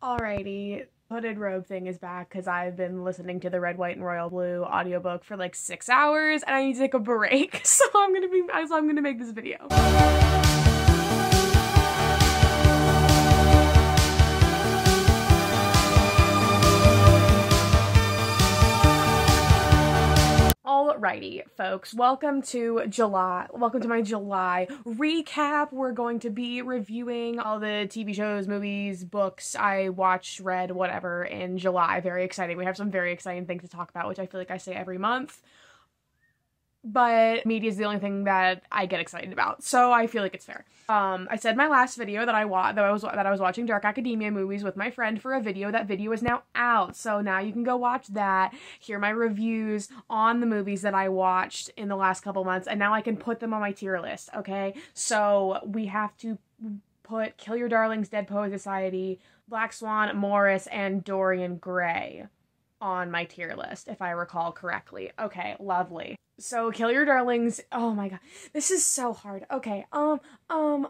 Alrighty, hooded robe thing is back because I've been listening to the Red, White, and Royal Blue audiobook for like 6 hours and I need to take a break. So I'm gonna make this video. Alrighty, folks, welcome to my July recap. We're going to be reviewing all the TV shows, movies, books I watched, read, whatever in July. Very exciting. We have some very exciting things to talk about, which I feel like I say every month. But media is the only thing that I get excited about, so I feel like it's fair. I said in my last video that I was watching Dark Academia movies with my friend for a video. That video is now out, so now you can go watch that, hear my reviews on the movies that I watched in the last couple months, and now I can put them on my tier list, okay? So we have to put Kill Your Darlings, Dead Poets Society, Black Swan, Morris, and Dorian Gray on my tier list, if I recall correctly. Okay, lovely. So Kill Your Darlings, oh my god, this is so hard. Okay, I'm gonna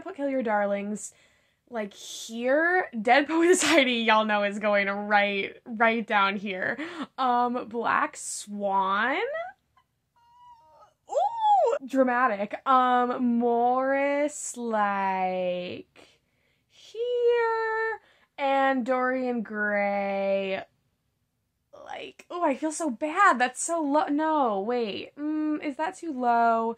put Kill Your Darlings like here. Dead Poet Society, y'all know, is going right down here. Black Swan, ooh, dramatic. Morris, like here. And Dorian Gray, like, oh, I feel so bad. That's so low. No, wait. Is that too low?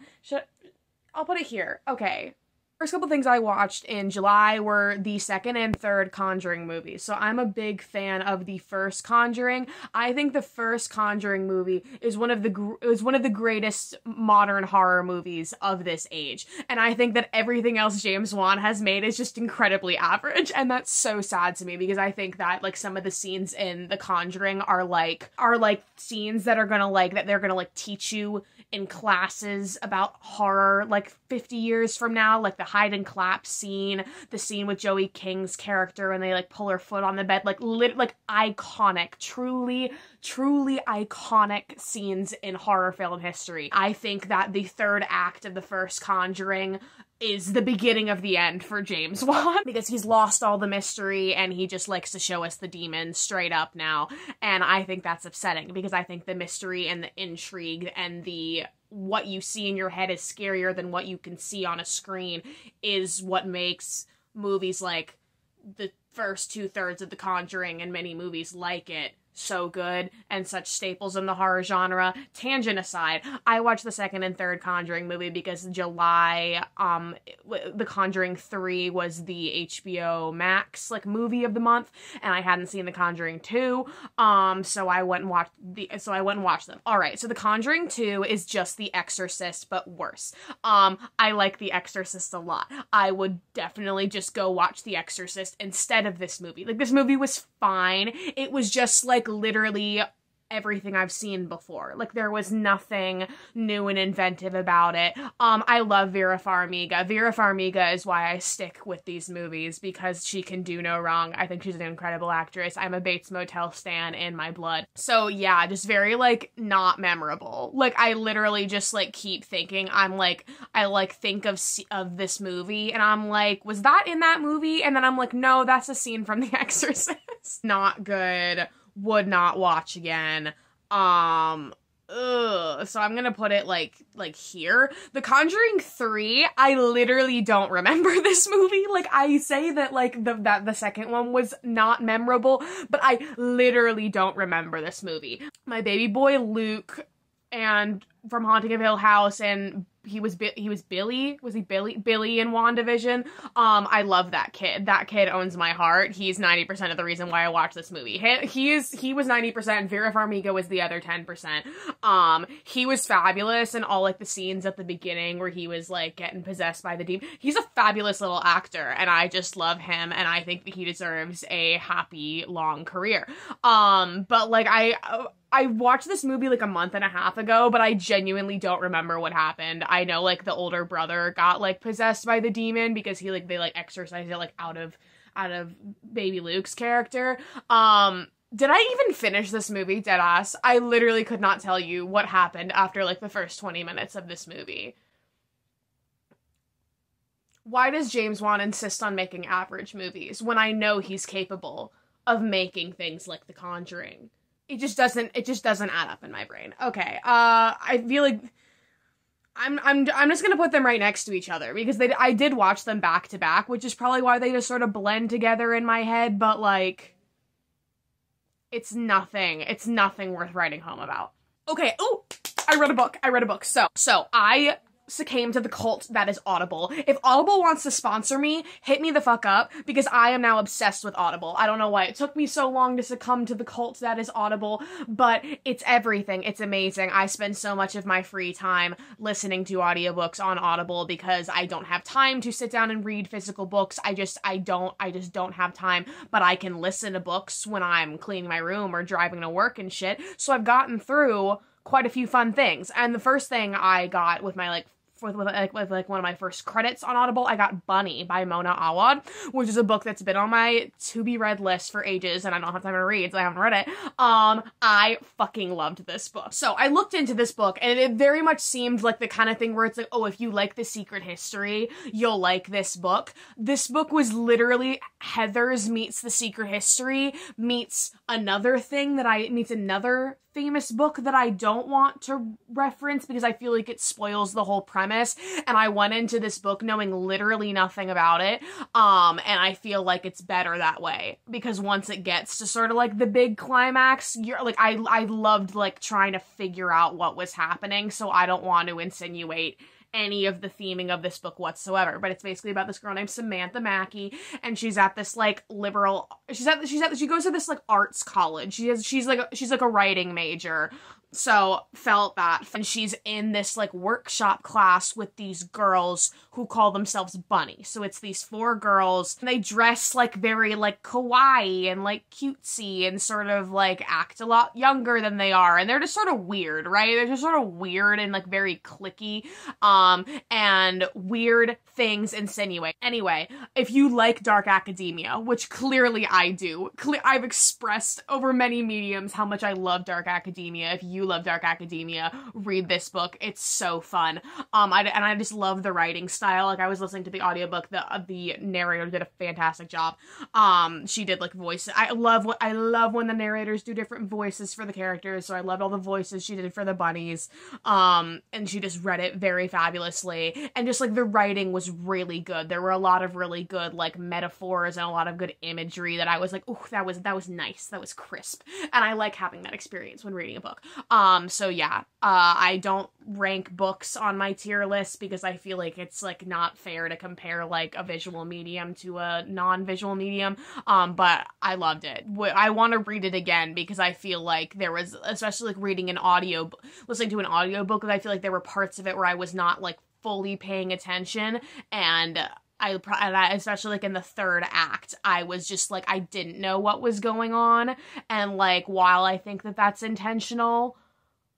I'll put it here. Okay. First couple things I watched in July were the second and third Conjuring movies. So I'm a big fan of the first Conjuring. I think the first Conjuring movie is one of the greatest modern horror movies of this age. And I think that everything else James Wan has made is just incredibly average. And that's so sad to me because I think that like some of the scenes in The Conjuring are like scenes that they're gonna teach you in classes about horror like 50 years from now, like the hide and clap scene, the scene with Joey King's character and they like pull her foot on the bed, like iconic, truly iconic scenes in horror film history. I think that the third act of the first Conjuring is the beginning of the end for James Wan because he's lost all the mystery and he just likes to show us the demons straight up now. And I think that's upsetting because I think the mystery and the intrigue and what you see in your head is scarier than what you can see on a screen is what makes movies like the first 2/3 of The Conjuring and many movies like it so good and such staples in the horror genre. Tangent aside, I watched the second and third Conjuring movie because in July, The Conjuring 3 was the HBO Max movie of the month, and I hadn't seen The Conjuring 2, so I went and watched them. All right, so The Conjuring 2 is just The Exorcist but worse. I like The Exorcist a lot. I would definitely just go watch The Exorcist instead of this movie. This movie was fine. It was just literally everything I've seen before. There was nothing new and inventive about it. I love Vera Farmiga. Vera Farmiga is why I stick with these movies because she can do no wrong. I think she's an incredible actress. I'm a Bates Motel stan in my blood. So yeah, just very not memorable. I literally just keep thinking, I think of this movie and I'm like, was that in that movie? And then I'm like, no, that's a scene from The Exorcist. Not good. Would not watch again. So I'm gonna put it here. The Conjuring 3, I literally don't remember this movie. I say that the second one was not memorable, but I literally don't remember this movie. My baby boy Luke and from Haunting of Hill House, and he was Billy? Was he Billy? Billy in WandaVision. I love that kid. That kid owns my heart. He's 90% of the reason why I watch this movie. He was 90%. Vera Farmiga was the other 10%. He was fabulous in all the scenes at the beginning where he was getting possessed by the demon. He's a fabulous little actor and I just love him and I think that he deserves a happy long career. But I watched this movie a month and a half ago, but I genuinely don't remember what happened. I know the older brother got possessed by the demon because they exorcised it out of baby Luke's character. Did I even finish this movie, deadass? I literally could not tell you what happened after the first 20 minutes of this movie. Why does James Wan insist on making average movies when I know he's capable of making things like The Conjuring? It just doesn't add up in my brain. Okay, I feel like I'm just gonna put them right next to each other because I did watch them back to back, which is probably why they just sort of blend together in my head, but like, it's nothing worth writing home about. Okay, oh, I read a book. So I succumb to the cult that is Audible. If Audible wants to sponsor me, hit me the fuck up, because I am now obsessed with Audible. I don't know why it took me so long to succumb to the cult that is Audible, but it's everything. It's amazing. I spend so much of my free time listening to audiobooks on Audible because I don't have time to sit down and read physical books. I just don't have time, but I can listen to books when I'm cleaning my room or driving to work and shit. So I've gotten through quite a few fun things. And the first thing I got with my with one of my first credits on Audible, I got Bunny by Mona Awad, which is a book that's been on my to-be-read list for ages, and I don't have time to read, so I haven't read it. I fucking loved this book. So I looked into this book, and it very much seemed like the kind of thing where it's like, oh, if you like The Secret History, you'll like this book. This book was literally Heathers meets The Secret History meets another famous book that I don't want to reference because I feel like it spoils the whole premise, and I went into this book knowing literally nothing about it, and I feel like it's better that way, because once it gets to sort of like the big climax, you're like, I loved like trying to figure out what was happening, so I don't want to insinuate any of the theming of this book whatsoever, but it's basically about this girl named Samantha Mackey, and she's at this like she goes to this like arts college. She's like a writing major. So felt that, and she's in this like workshop class with these girls who call themselves Bunny. So it's these 4 girls, and they dress like very like kawaii and like cutesy and sort of like act a lot younger than they are, and they're just sort of weird, right? They're just sort of weird and like very cliquey, and weird things insinuate. Anyway, if you like dark academia, which clearly I do, I've expressed over many mediums how much I love dark academia. If you love dark academia, read this book. It's so fun. I just love the writing style. Like, I was listening to the audiobook, the narrator did a fantastic job. She did like voices. I love when the narrators do different voices for the characters, so I loved all the voices she did for the bunnies. And she just read it very fabulously, and just like the writing was really good. There were a lot of really good like metaphors and a lot of good imagery that I was like, oh, that was nice, that was crisp, and I like having that experience when reading a book. So yeah, I don't rank books on my tier list because I feel like it's like not fair to compare like a visual medium to a non-visual medium, but I loved it. I want to read it again because I feel like there was, especially like listening to an audiobook, I feel like there were parts of it where I was not like fully paying attention, and I especially like in the 3rd act, I was just like, I didn't know what was going on, and like, while I think that that's intentional,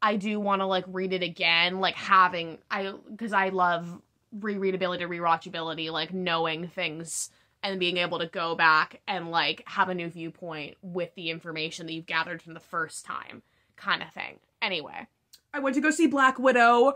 I do want to like read it again, like because I love rereadability, rewatchability, like knowing things and being able to go back and like have a new viewpoint with the information that you've gathered from the first time, kind of thing. Anyway, I went to go see Black Widow.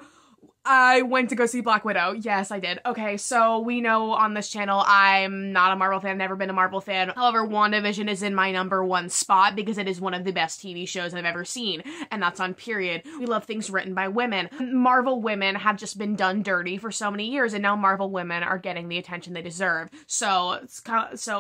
Yes, I did. Okay, so we know on this channel I'm not a Marvel fan, never been a Marvel fan. However, WandaVision is in my #1 spot because it is one of the best TV shows I've ever seen, and that's on Period. We love things written by women. Marvel women have just been done dirty for so many years, and now Marvel women are getting the attention they deserve. So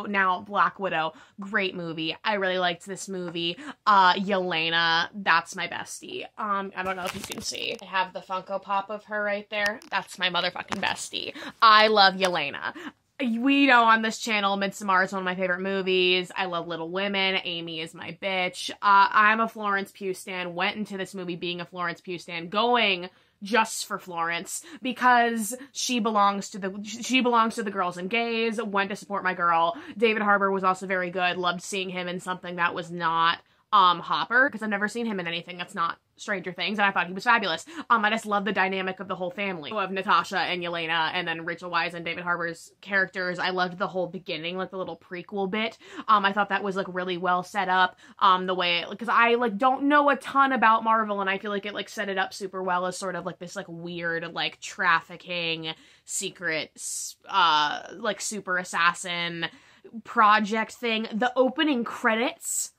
now Black Widow, great movie. I really liked this movie. Yelena, that's my bestie. I don't know if you can see. I have the Funko Pop of her right there. That's my motherfucking bestie. I love Yelena. We know on this channel, Midsommar is one of my favorite movies. I love Little Women. Amy is my bitch. I'm a Florence Pugh stan. Went into this movie being a Florence Pugh stan, going just for Florence because she belongs to the girls and gays. Went to support my girl. David Harbour was also very good. Loved seeing him in something that was not Hopper, because I've never seen him in anything that's not Stranger Things, and I thought he was fabulous. I just love the dynamic of the whole family, of Natasha and Yelena, and then Rachel Weisz and David Harbour's characters. I loved the whole beginning, like the little prequel bit. I thought that was like really well set up. The way, because I like don't know a ton about Marvel, and I feel like it like set it up super well as sort of like this like weird like trafficking secret like super assassin project thing. The opening credits,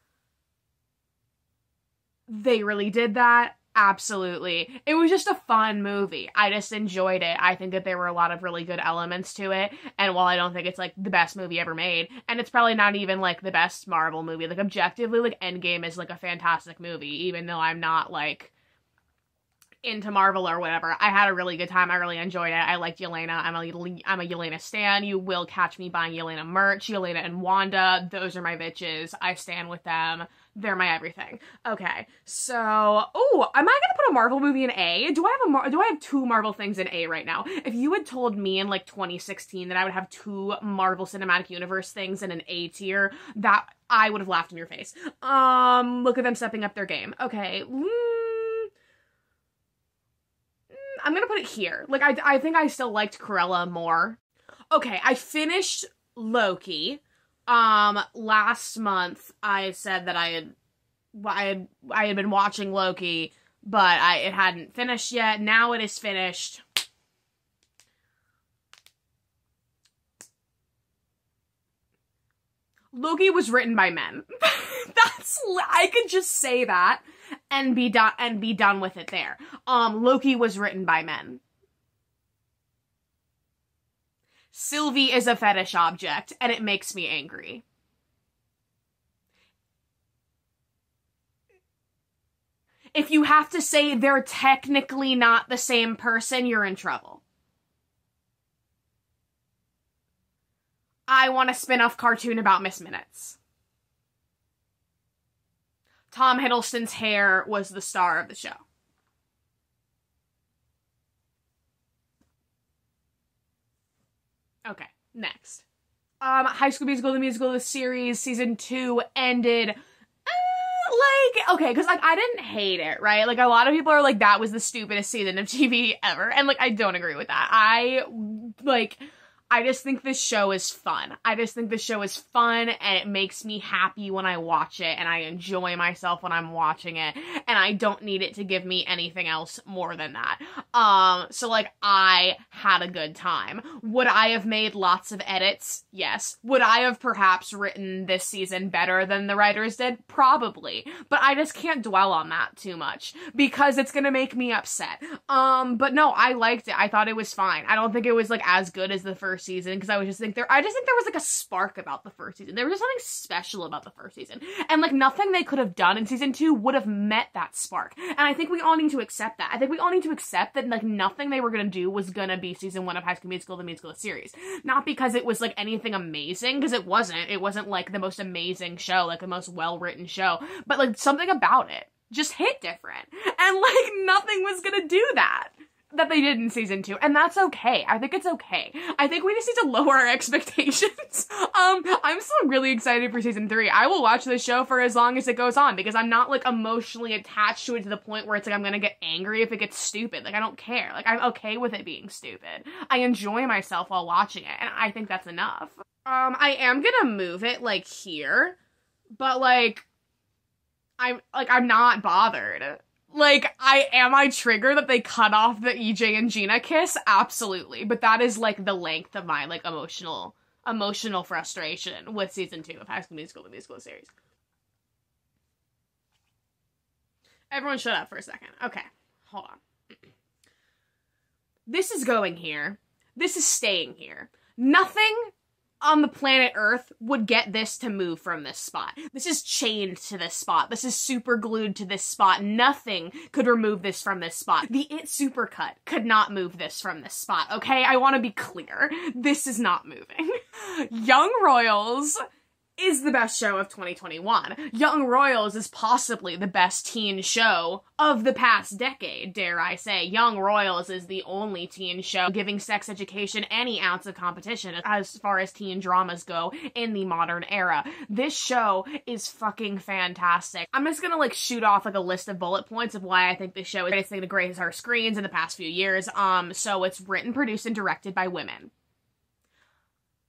they really did that. Absolutely. It was just a fun movie. I just enjoyed it. I think that there were a lot of really good elements to it. And while I don't think it's like the best movie ever made, and it's probably not even like the best Marvel movie, like objectively, like Endgame is like a fantastic movie, even though I'm not like into Marvel or whatever. I had a really good time. I really enjoyed it. I liked Yelena. I'm a Yelena stan. You will catch me buying Yelena merch. Yelena and Wanda, those are my bitches. I stan with them. They're my everything. Okay, so, oh, am I gonna put a Marvel movie in A? Do I have two Marvel things in A right now? If you had told me in like 2016 that I would have two Marvel Cinematic Universe things in an A tier, that I would have laughed in your face. Look at them stepping up their game. Okay, I'm gonna put it here. Like, I think I still liked Cruella more. Okay, I finished Loki. Last month I said that I had been watching Loki, but it hadn't finished yet. Now it is finished. Loki was written by men. I could just say that and be done with it there. Loki was written by men. Sylvie is a fetish object, and it makes me angry. If you have to say they're technically not the same person, you're in trouble. I want a spin-off cartoon about Miss Minutes. Tom Hiddleston's hair was the star of the show. Okay, next. High School Musical, the musical, the series, season 2 ended. Okay, because, like, I didn't hate it, right? Like, a lot of people are like, that was the stupidest season of TV ever. And, like, I don't agree with that. I just think this show is fun. I just think this show is fun, and it makes me happy when I watch it, and I enjoy myself when I'm watching it, and I don't need it to give me anything else more than that. So, like, I had a good time. Would I have made lots of edits? Yes. Would I have perhaps written this season better than the writers did? Probably. But I just can't dwell on that too much, because it's gonna make me upset. But no, I liked it. I thought it was fine. I don't think it was, like, as good as the first season, because I just think there was like a spark about the first season. There was just something special about the first season, and like nothing they could have done in season 2 would have met that spark. And I think we all need to accept that. I think we all need to accept that like nothing they were gonna do was gonna be season 1 of High School Musical, the musical series. Not because it was like anything amazing, because it wasn't like the most amazing show, like the most well-written show, but like something about it just hit different, and like nothing was gonna do that they did in season 2, and that's okay. I think it's okay. I think we just need to lower our expectations. I'm still really excited for season 3. I will watch this show for as long as it goes on, because I'm not, like, emotionally attached to it to the point where it's like I'm gonna get angry if it gets stupid. Like, I don't care. Like, I'm okay with it being stupid. I enjoy myself while watching it, and I think that's enough. I am gonna move it, like, here, but, like, I'm not bothered. Like, am I triggered that they cut off the EJ and Gina kiss? Absolutely. But that is, like, the length of my, like, emotional frustration with season 2 of High School Musical, the musical series. Everyone shut up for a second. Okay, hold on. This is going here. This is staying here. Nothing on the planet Earth would get this to move from this spot. This is chained to this spot. This is super glued to this spot. Nothing could remove this from this spot. The It Supercut could not move this from this spot, okay? I want to be clear. This is not moving. Young Royals is the best show of 2021. Young Royals is possibly the best teen show of the past decade, dare I say. Young Royals is the only teen show giving sex education any ounce of competition as far as teen dramas go in the modern era. This show is fucking fantastic. I'm just gonna like shoot off like a list of bullet points of why I think this show is the greatest thing to grace our screens in the past few years. So it's written, produced, and directed by women.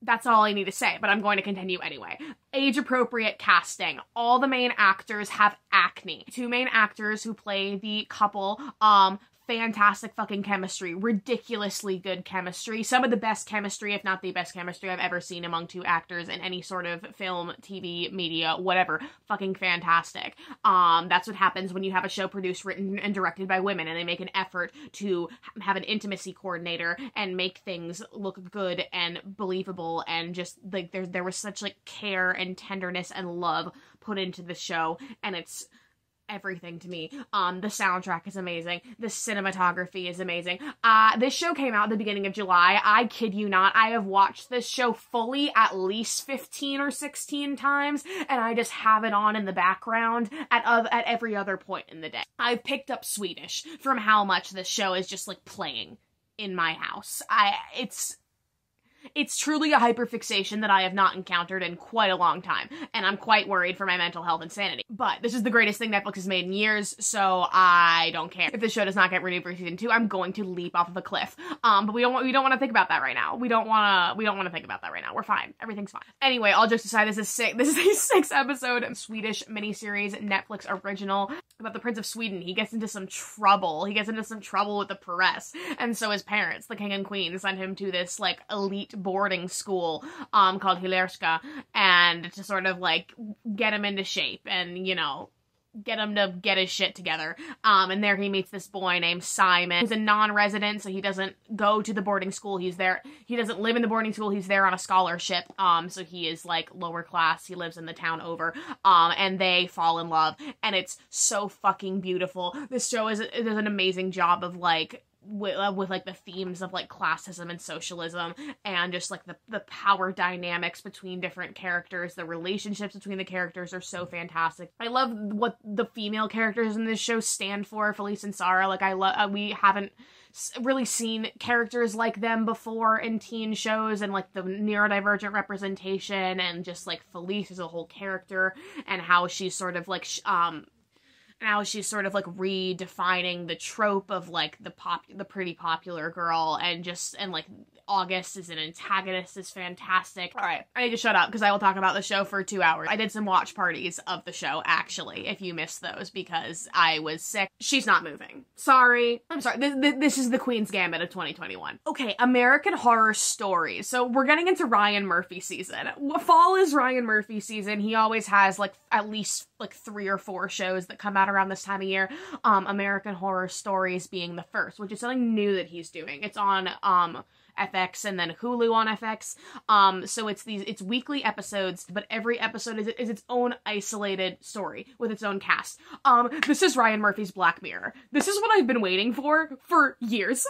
That's all I need to say, but I'm going to continue anyway. Age-appropriate casting. All the main actors have acne. Two main actors who play the couple, fantastic fucking chemistry. Ridiculously good chemistry. Some of the best chemistry, if not the best chemistry I've ever seen among two actors in any sort of film, TV, media, whatever. Fucking fantastic. That's what happens when you have a show produced, written, and directed by women, and they make an effort to have an intimacy coordinator and make things look good and believable, and just, like, there was such, like, care and tenderness and love put into the show, and it's everything to me. The soundtrack is amazing. The cinematography is amazing. This show came out at the beginning of July. I kid you not, I have watched this show fully at least 15 or 16 times, and I just have it on in the background at every other point in the day. I've picked up Swedish from how much this show is just, like, playing in my house. It's truly a hyperfixation that I have not encountered in quite a long time, and I'm quite worried for my mental health and sanity. But this is the greatest thing Netflix has made in years, so I don't care. If this show does not get renewed for season 2, I'm going to leap off of a cliff. But we don't want to think about that right now. We don't want to think about that right now. We're fine. Everything's fine. Anyway, all jokes aside, this is a 6-episode Swedish miniseries Netflix original about the Prince of Sweden. He gets into some trouble. He gets into some trouble with the press, and so his parents, the king and queen, send him to this, like, elite boarding school called Hilerska, and to sort of, like, get him into shape and, you know, get him to get his shit together. And there he meets this boy named Simon, who's a non-resident, so he doesn't go to the boarding school. He doesn't live in the boarding school. He's there on a scholarship. So he is, like, lower class. He lives in the town over. And they fall in love, and it's so fucking beautiful. This show does an amazing job of, like, with like the themes of, like, classism and socialism, and just, like, the power dynamics between different characters. The relationships between the characters are so fantastic. I love what the female characters in this show stand for, Felice and Sarah. Like, we haven't really seen characters like them before in teen shows, and, like, the neurodivergent representation, and just, like, Felice as a whole character, and how she's sort of, like, now she's sort of, like, redefining the trope of, like, the pretty popular girl, and like, August as an antagonist is fantastic. Alright, I need to shut up because I will talk about the show for 2 hours. I did some watch parties of the show, actually, if you missed those, because I was sick. She's not moving. Sorry. I'm sorry. This is the Queen's Gambit of 2021. Okay, American Horror Stories. So we're getting into Ryan Murphy season. Fall is Ryan Murphy season. He always has, like, at least, like, 3 or 4 shows that come out around this time of year. American Horror Stories being the first, which is something new that he's doing. It's on, FX and then Hulu on FX. So it's weekly episodes, but every episode is its own isolated story with its own cast. This is Ryan Murphy's Black Mirror. This is what I've been waiting for years.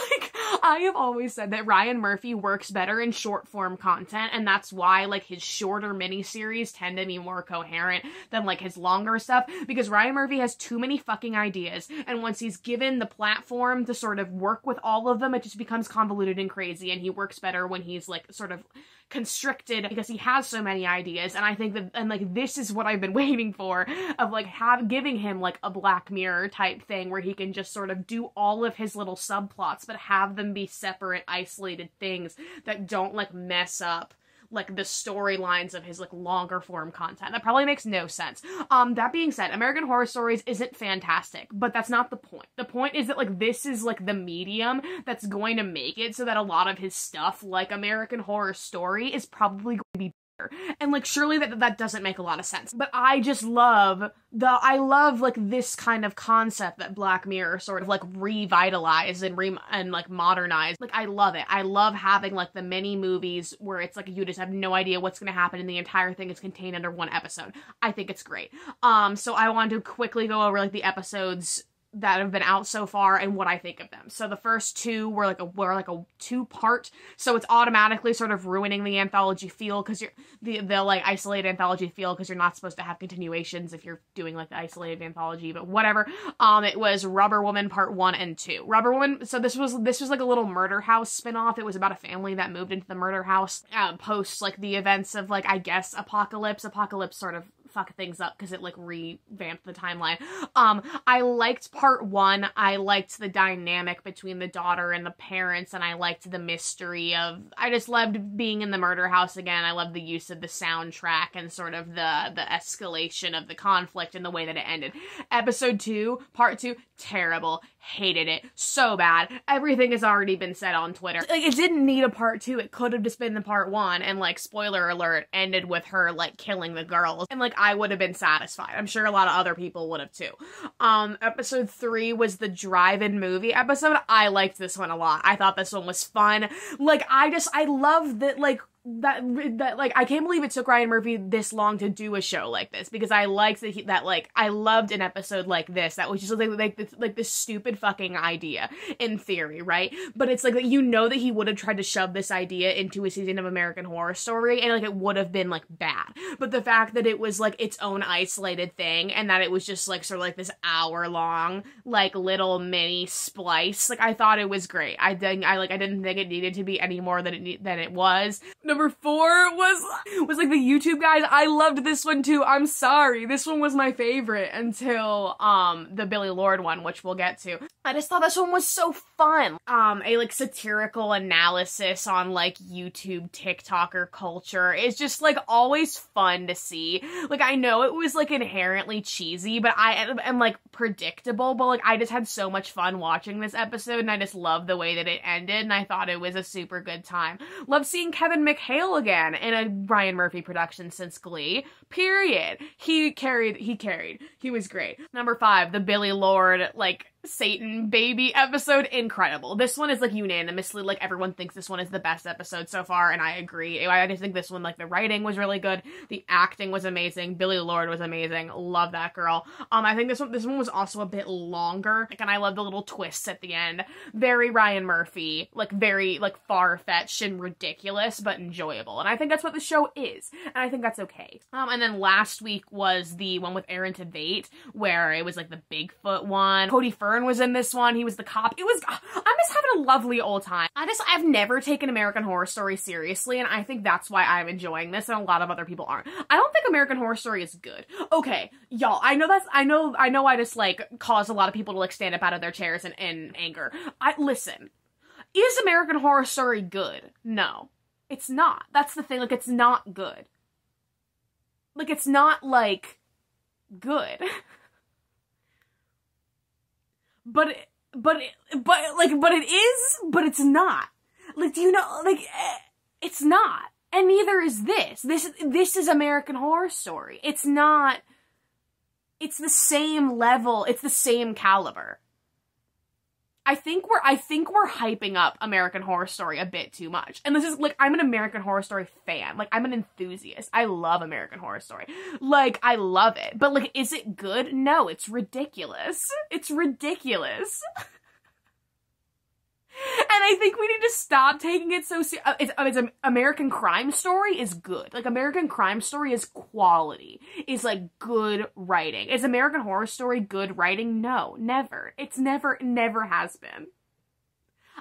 Like, I have always said that Ryan Murphy works better in short form content, and that's why, like, his shorter miniseries tend to be more coherent than, like, his longer stuff, because Ryan Murphy has too many fucking ideas, and once he's given the platform to sort of work with all of them, it just becomes convoluted and crazy, and he works better when he's, like, sort of constricted because he has so many ideas. And I think that, and, like, this is what I've been waiting for, of, like, giving him, like, a Black Mirror type thing where he can just sort of do all of his little subplots, but have them be separate, isolated things that don't, like, mess up, like, the storylines of his, like, longer form content. That probably makes no sense. That being said, American Horror Stories isn't fantastic, but that's not the point. The point is that, like, this is, like, the medium that's going to make it so that a lot of his stuff, like American Horror Story, is probably going to be better. And, like, surely that doesn't make a lot of sense. But I just love like, this kind of concept that Black Mirror sort of, like, revitalized and like, modernized. Like, I love it. I love having, like, the mini movies where it's, like, you just have no idea what's gonna happen and the entire thing is contained under one episode. I think it's great. So I wanted to quickly go over, like, the episodes that have been out so far and what I think of them. So the first two were like a two-part, so it's automatically sort of ruining the anthology feel, because you're the like isolated anthology feel, because you're not supposed to have continuations if you're doing like the isolated anthology, but whatever. It was Rubber Woman Part 1 and 2. Rubber Woman, so this was like a little murder house spin-off. It was about a family that moved into the murder house post like the events of like, I guess, Apocalypse sort of fuck things up because it like revamped the timeline. I liked part 1. I liked the dynamic between the daughter and the parents, and I liked the mystery of, I just loved being in the murder house again. I loved the use of the soundtrack and sort of the escalation of the conflict and the way that it ended. Episode 2, part 2, terrible. Hated it so bad. Everything has already been said on Twitter. Like, it didn't need a part 2. It could have just been the part 1, and like, spoiler alert, ended with her like killing the girls, and like, I would have been satisfied. I'm sure a lot of other people would have too. Episode 3 was the drive-in movie episode. I liked this one a lot. I thought this one was fun. Like, I love that, like, that like, I can't believe it took Ryan Murphy this long to do a show like this, because I liked that like, I loved an episode like this that was just like this stupid fucking idea in theory, right? But it's like, you know that he would have tried to shove this idea into a season of American Horror Story, and like, it would have been like bad. But the fact that it was like its own isolated thing, and that it was just like sort of like this hour-long like little mini splice, like, I thought it was great. I didn't think it needed to be any more than it was. Number 4 was like the YouTube guys. I loved this one too. I'm sorry. This one was my favorite until the Billy Lord one, which we'll get to. I just thought this one was so fun. A like satirical analysis on like YouTube TikToker culture is just like always fun to see. Like, I know it was like inherently cheesy, but and like predictable, but like, I just had so much fun watching this episode, and I just loved the way that it ended, and I thought it was a super good time. Love seeing Kevin McHale again in a Ryan Murphy production since Glee. Period. He carried. He was great. Number 5, the Billy Lord, like, Satan baby episode. Incredible. This one is like unanimously, like, everyone thinks this one is the best episode so far, and I agree. I just think this one, like, the writing was really good, the acting was amazing, Billy Lord was amazing, love that girl. I think this one was also a bit longer, like, and I love the little twists at the end. Very Ryan Murphy, like, very like far-fetched and ridiculous, but enjoyable, and I think that's what the show is, and I think that's okay. And then last week was the one with Aaron Tveit, where it was like the Bigfoot one. Cody Fern was in this one. He was the cop. I'm just having a lovely old time. I've never taken American Horror Story seriously, and I think that's why I'm enjoying this, and a lot of other people aren't. I don't think American Horror Story is good. Okay, y'all, I know I just like caused a lot of people to like stand up out of their chairs in anger. Listen, is American Horror Story good? No, it's not. That's the thing. Like, it's not good. Like, it's not like good. But it is, but it's not. Like, do you know, like, it's not. And neither is this. This is American Horror Story. It's not, it's the same level, it's the same caliber. I think we're hyping up American Horror Story a bit too much. And this is, like, I'm an American Horror Story fan. Like, I'm an enthusiast. I love American Horror Story. Like, I love it. But, like, is it good? No, it's ridiculous. It's ridiculous. And I think we need to stop taking it so seriously. It's American Crime Story is good. Like, American Crime Story is quality. Is, like, good writing. Is American Horror Story good writing? No, never. It's never has been.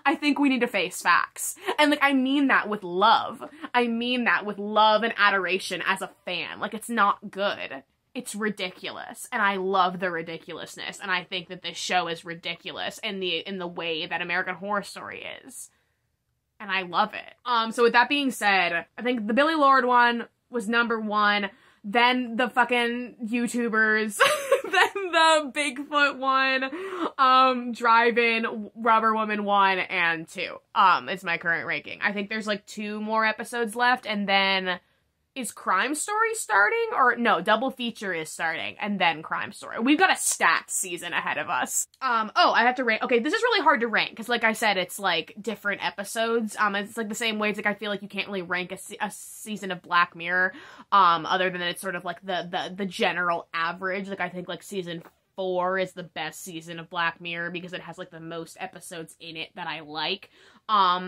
I think we need to face facts. And, like, I mean that with love. I mean that with love and adoration as a fan. Like, it's not good. It's ridiculous, and I love the ridiculousness, and I think that this show is ridiculous in the way that American Horror Story is. And I love it. So with that being said, I think the Billy Lord one was number 1, then the fucking YouTubers, then the Bigfoot one, Drive-In, Rubber Woman 1, and 2, is my current ranking. I think there's like 2 more episodes left, and then is Crime Story starting? Or no, Double Feature is starting, and then Crime Story. We've got a stacked season ahead of us. Oh, I have to rank. Okay, this is really hard to rank, because like I said, it's like different episodes. It's like the same way, it's like I feel like you can't really rank a season of Black Mirror, other than it's sort of like the general average. Like, I think like season 4 is the best season of Black Mirror because it has, like, the most episodes in it that I like,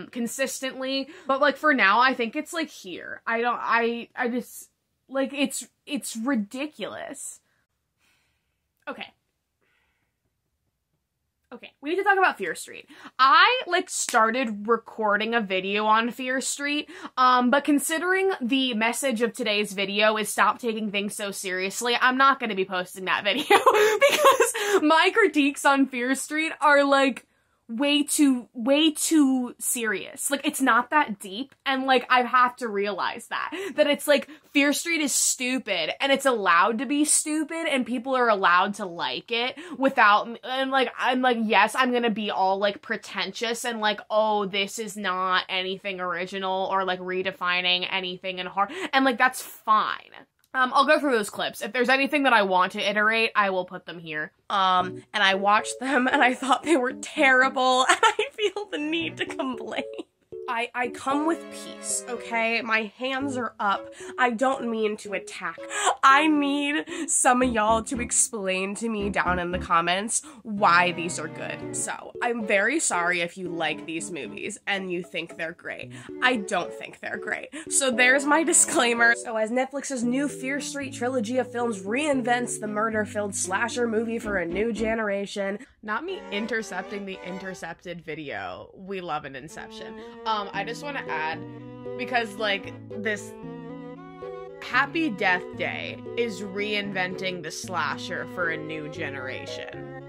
consistently. But, like, for now, I think it's, like, here. I just, like, it's ridiculous. Okay, we need to talk about Fear Street. I, like, started recording a video on Fear Street, but considering the message of today's video is stop taking things so seriously, I'm not gonna be posting that video because my critiques on Fear Street are, like, way too serious. Like, it's not that deep, and, like, I have to realize that it's, like, Fear Street is stupid, and it's allowed to be stupid, and people are allowed to like it without, and, like, I'm like, yes, I'm gonna be all, like, pretentious, and, like, oh, this is not anything original, or, like, redefining anything in horror, and, like, that's fine. I'll go through those clips. If there's anything that I want to iterate, I will put them here. And I watched them, and I thought they were terrible, and I feel the need to complain. I come with peace, okay? My hands are up. I don't mean to attack. I need some of y'all to explain to me down in the comments why these are good. So, I'm very sorry if you like these movies and you think they're great. I don't think they're great. So there's my disclaimer. So as Netflix's new Fear Street trilogy of films reinvents the murder-filled slasher movie for a new generation. Not me intercepting the intercepted video. We love an inception. I just want to add, because, like, this Happy Death Day is reinventing the slasher for a new generation.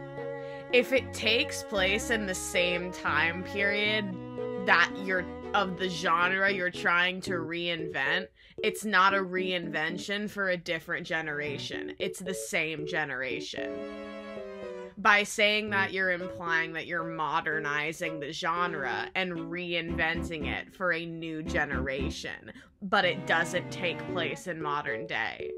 If it takes place in the same time period that of the genre you're trying to reinvent, it's not a reinvention for a different generation. It's the same generation. By saying that, you're implying that you're modernizing the genre and reinventing it for a new generation, but it doesn't take place in modern day.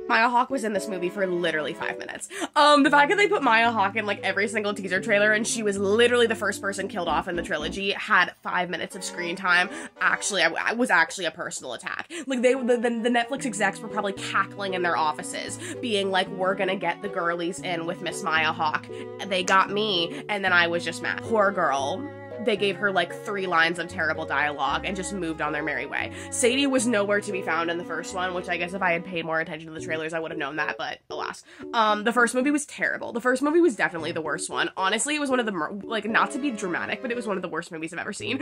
Maya Hawke was in this movie for literally 5 minutes. The fact that they put Maya Hawke in, like, every single teaser trailer and she was literally the first person killed off in the trilogy, had 5 minutes of screen time, actually, I was actually a personal attack. Like, the Netflix execs were probably cackling in their offices, being like, we're gonna get the girlies in with Miss Maya Hawke. They got me, and then I was just mad. Poor girl. They gave her, like, 3 lines of terrible dialogue and just moved on their merry way. Sadie was nowhere to be found in the first one, which I guess if I had paid more attention to the trailers, I would have known that, but alas. The first movie was terrible. The first movie was definitely the worst one. Honestly, it was one of the, like, not to be dramatic, but it was one of the worst movies I've ever seen.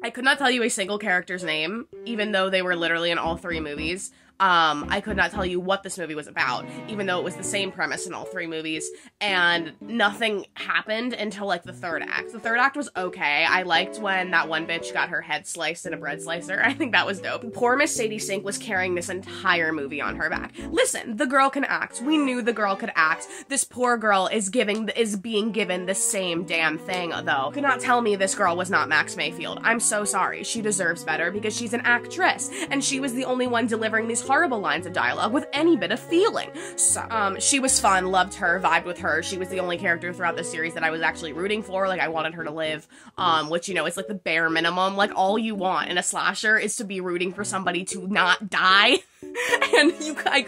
I could not tell you a single character's name, even though they were literally in all 3 movies. I could not tell you what this movie was about, even though it was the same premise in all 3 movies, and nothing happened until, like, the 3rd act. The 3rd act was okay. I liked when that one bitch got her head sliced in a bread slicer. I think that was dope. Poor Miss Sadie Sink was carrying this entire movie on her back. Listen, the girl can act. We knew the girl could act. This poor girl is being given the same damn thing, though. You could not tell me this girl was not Max Mayfield. I'm so sorry. She deserves better because she's an actress, and she was the only one delivering these horrible lines of dialogue with any bit of feeling. So, she was fun, loved her, vibed with her. She was the only character throughout the series that I was actually rooting for. Like, I wanted her to live, which, you know, is like the bare minimum. Like, all you want in a slasher is to be rooting for somebody to not die. And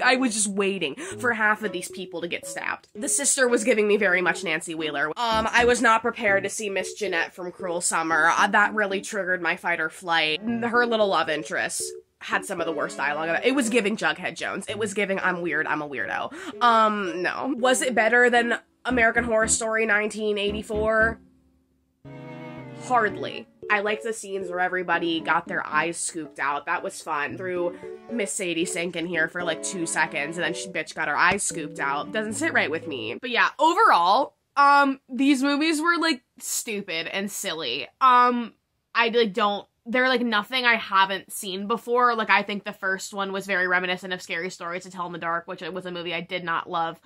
I was just waiting for half of these people to get stabbed. The sister was giving me very much Nancy Wheeler. I was not prepared to see Miss Jeanette from Cruel Summer. That really triggered my fight or flight. Her little love interest had some of the worst dialogue. It was giving Jughead Jones. It was giving, I'm weird, I'm a weirdo. No. Was it better than American Horror Story 1984? Hardly. I liked the scenes where everybody got their eyes scooped out. That was fun. Threw Miss Sadie Sink in here for like 2 seconds, and then she bitch got her eyes scooped out. Doesn't sit right with me. But yeah, overall, these movies were like stupid and silly. They're like nothing I haven't seen before. Like, I think the first one was very reminiscent of Scary Stories to Tell in the Dark, which was a movie I did not love.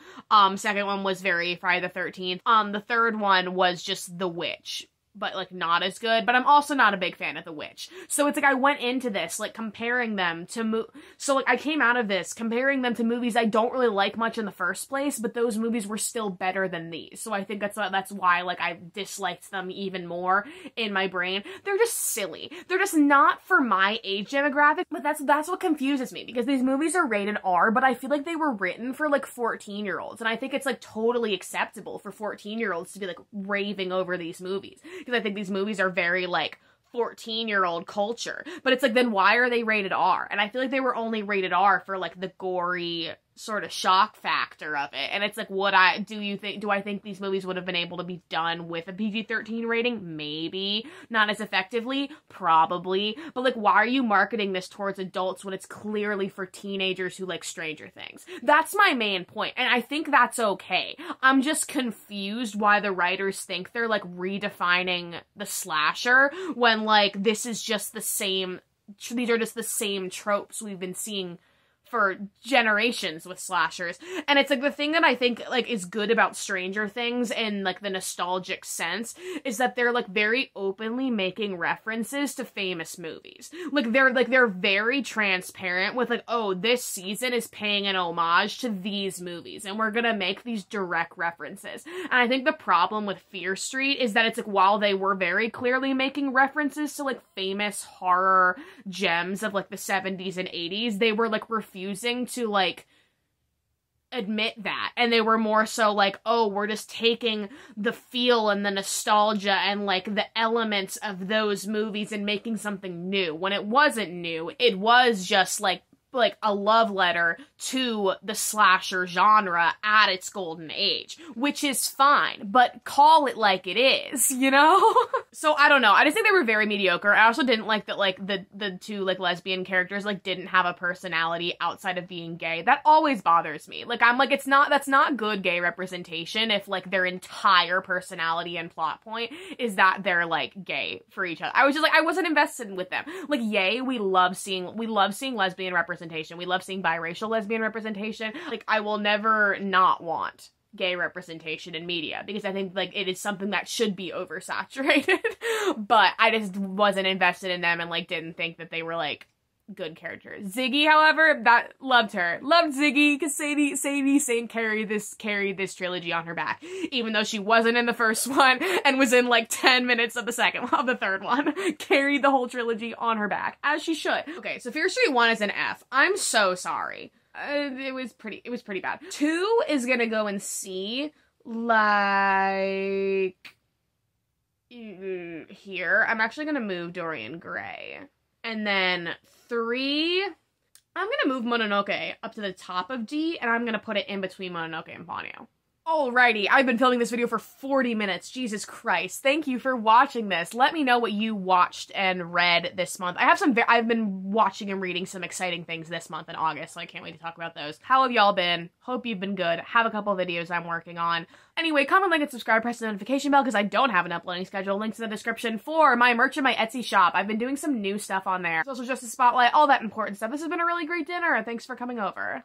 Second one was very Friday the 13th. The third one was just The Witch. but like not as good, but I'm also not a big fan of The Witch. So it's like I went into this like comparing them to so like I came out of this comparing them to movies I don't really like much in the first place, but those movies were still better than these. So I think that's why like I disliked them even more in my brain. They're just silly. They're just not for my age demographic, but that's what confuses me, because these movies are rated R, but I feel like they were written for like 14-year-olds, and I think it's like totally acceptable for 14-year-olds to be like raving over these movies. Because I think these movies are very, like, 14-year-old culture. But it's like, then why are they rated R? And I feel like they were only rated R for, like, the gory sort of shock factor of it. And it's like, do I think these movies would have been able to be done with a PG-13 rating? Maybe. Not as effectively? Probably. But like, why are you marketing this towards adults when it's clearly for teenagers who like Stranger Things? That's my main point, and I think that's okay. I'm just confused why the writers think they're like redefining the slasher when like this is just the same, these are just the same tropes we've been seeing for generations with slashers. And it's like the thing that I think like is good about Stranger Things in like the nostalgic sense is that they're like very openly making references to famous movies. Like they're very transparent with like, oh, this season is paying an homage to these movies and we're gonna make these direct references. And I think the problem with Fear Street is that it's like, while they were very clearly making references to like famous horror gems of like the 70s and 80s, they were like refusing to like admit that, and they were more so like, oh, we're just taking the feel and the nostalgia and like the elements of those movies and making something new, when it wasn't new. It was just like a love letter to the slasher genre at its golden age, which is fine, but call it like it is, you know? So I don't know. I just think they were very mediocre. I also didn't like that like the two like lesbian characters like didn't have a personality outside of being gay. That always bothers me. Like I'm like, that's not good gay representation if like their entire personality and plot point is that they're like gay for each other. I was just like, I wasn't invested with them. Like, yay, we love seeing lesbian representation. We love seeing biracial lesbian representation. Like, I will never not want gay representation in media, because I think like it is something that should be oversaturated. But I just wasn't invested in them and like didn't think that they were like good characters. Ziggy, however, loved Ziggy, because Sadie Saint carried this trilogy on her back, even though she wasn't in the first one and was in like 10 minutes of the third one. Carried the whole trilogy on her back, as she should. Okay, so Fear Street 1 is an F. I'm so sorry. It was pretty bad. 2 is gonna go and C, like here. I'm actually gonna move Dorian Gray. And then 3, I'm gonna move Mononoke up to the top of D, and I'm gonna put it in between Mononoke and Ponyo. Alrighty, I've been filming this video for 40 minutes. Jesus Christ. Thank you for watching this. Let me know what you watched and read this month. I've been watching and reading some exciting things this month in August, so I can't wait to talk about those. How have y'all been? Hope you've been good. Have a couple videos I'm working on. Anyway, comment, like, and subscribe, press the notification bell because I don't have an uploading schedule. Links in the description for my merch and my Etsy shop. I've been doing some new stuff on there. It's also just a spotlight, all that important stuff. This has been a really great dinner, and thanks for coming over.